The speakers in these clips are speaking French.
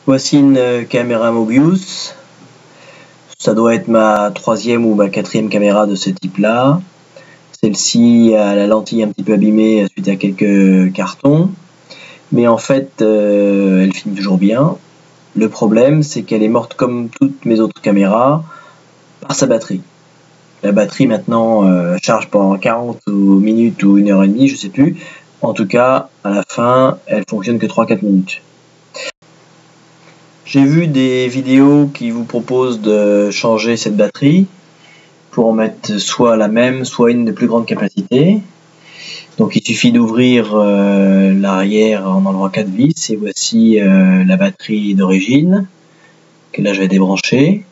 Voici une caméra Mobius. Ça doit être ma troisième ou ma quatrième caméra de ce type-là. Celle-ci a la lentille un petit peu abîmée suite à quelques cartons. Mais en fait, elle filme toujours bien. Le problème, c'est qu'elle est morte comme toutes mes autres caméras par sa batterie. La batterie maintenant charge pendant 40 minutes ou 1h30, je sais plus. En tout cas, à la fin, elle fonctionne que 3-4 minutes. J'ai vu des vidéos qui vous proposent de changer cette batterie pour en mettre soit la même, soit une de plus grande capacité. Donc il suffit d'ouvrir l'arrière en enlevant 4 vis, et voici la batterie d'origine que là je vais débrancher.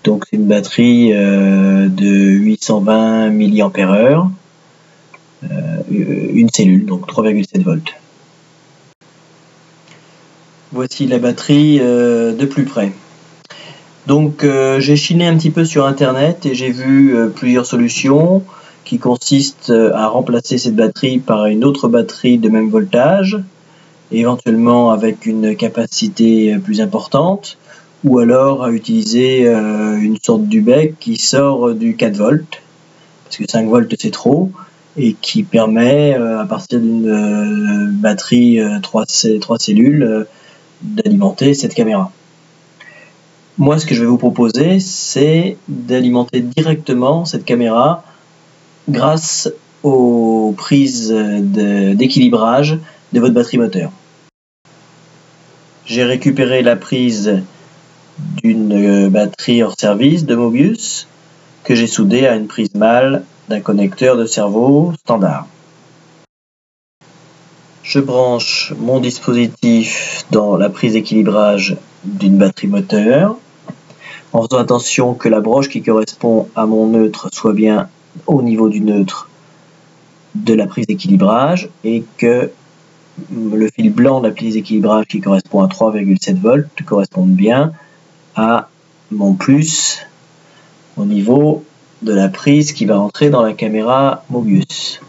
Donc c'est une batterie de 820 mAh, une cellule, donc 3,7 volts. Voici la batterie de plus près. Donc j'ai chiné un petit peu sur internet et j'ai vu plusieurs solutions qui consistent à remplacer cette batterie par une autre batterie de même voltage, éventuellement avec une capacité plus importante, ou alors à utiliser une sorte d'UBEC qui sort du 4 volts, parce que 5 volts c'est trop, et qui permet à partir d'une batterie 3 cellules d'alimenter cette caméra. Moi, ce que je vais vous proposer, c'est d'alimenter directement cette caméra grâce aux prises d'équilibrage de votre batterie moteur. J'ai récupéré la prise d'une batterie hors service de Mobius que j'ai soudée à une prise mâle d'un connecteur de cerveau standard. Je branche mon dispositif dans la prise d'équilibrage d'une batterie moteur, en faisant attention que la broche qui correspond à mon neutre soit bien au niveau du neutre de la prise d'équilibrage, et que le fil blanc de la prise d'équilibrage qui correspond à 3,7 volts corresponde bien à mon plus au niveau de la prise qui va entrer dans la caméra Mobius.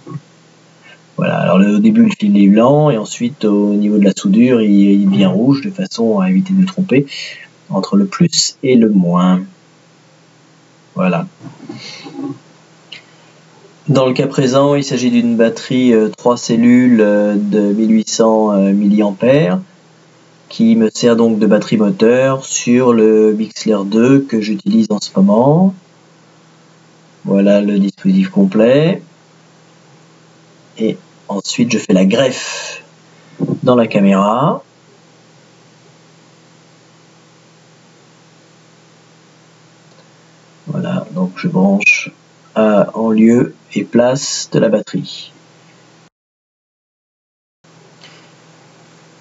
Voilà, alors au début le fil est blanc et ensuite au niveau de la soudure il devient rouge, de façon à éviter de tromper entre le plus et le moins. Voilà. Dans le cas présent, il s'agit d'une batterie 3 cellules de 1800 mAh qui me sert donc de batterie moteur sur le Bixler 2 que j'utilise en ce moment. Voilà le dispositif complet. Et ensuite je fais la greffe dans la caméra. Voilà, donc je branche en lieu et place de la batterie.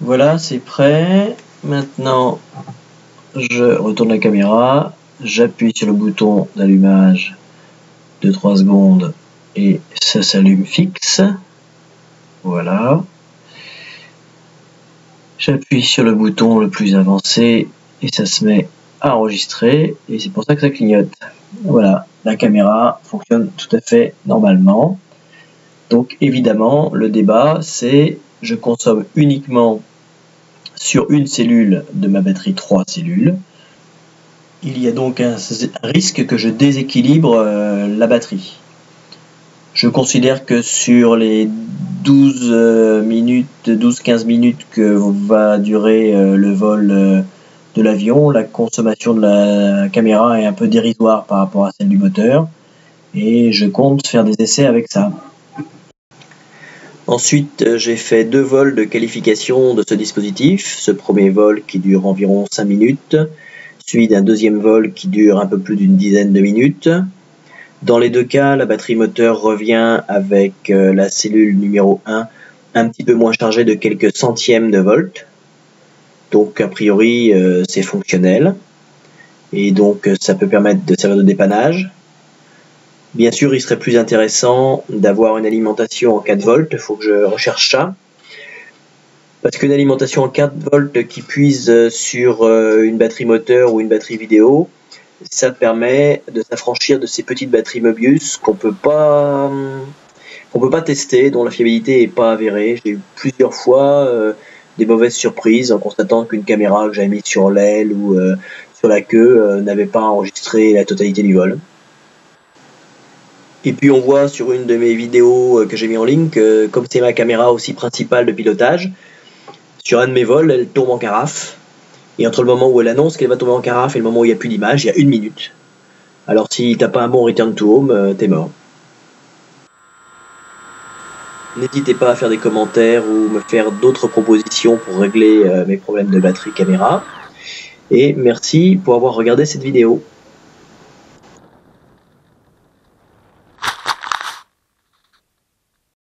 Voilà, c'est prêt. Maintenant, je retourne la caméra, j'appuie sur le bouton d'allumage de 3 secondes et ça s'allume fixe. Voilà. J'appuie sur le bouton le plus avancé et ça se met à enregistrer, et c'est pour ça que ça clignote. Voilà, la caméra fonctionne tout à fait normalement. Donc évidemment, le débat, c'est je consomme uniquement sur une cellule de ma batterie 3 cellules. Il y a donc un risque que je déséquilibre la batterie. Je considère que sur les 12-15 minutes que va durer le vol de l'avion, la consommation de la caméra est un peu dérisoire par rapport à celle du moteur, et je compte faire des essais avec ça. Ensuite, j'ai fait 2 vols de qualification de ce dispositif. Ce premier vol qui dure environ 5 minutes, suivi d'un deuxième vol qui dure un peu plus d'une dizaine de minutes. Dans les deux cas, la batterie moteur revient avec la cellule numéro 1 un petit peu moins chargée de quelques centièmes de volts. Donc a priori c'est fonctionnel, et donc ça peut permettre de servir de dépannage. Bien sûr, il serait plus intéressant d'avoir une alimentation en 4 volts, il faut que je recherche ça. Parce qu'une alimentation en 4 volts qui puise sur une batterie moteur ou une batterie vidéo, ça permet de s'affranchir de ces petites batteries Mobius qu'on peut pas tester, dont la fiabilité n'est pas avérée. J'ai eu plusieurs fois des mauvaises surprises en constatant qu'une caméra que j'avais mise sur l'aile ou sur la queue n'avait pas enregistré la totalité du vol. Et puis on voit sur une de mes vidéos que j'ai mis en ligne que comme c'est ma caméra aussi principale de pilotage, sur un de mes vols, elle tombe en carafe. Et entre le moment où elle annonce qu'elle va tomber en carafe et le moment où il n'y a plus d'image, il y a 1 minute. Alors si t'as pas un bon return to home, t'es mort. N'hésitez pas à faire des commentaires ou me faire d'autres propositions pour régler mes problèmes de batterie caméra. Et merci pour avoir regardé cette vidéo.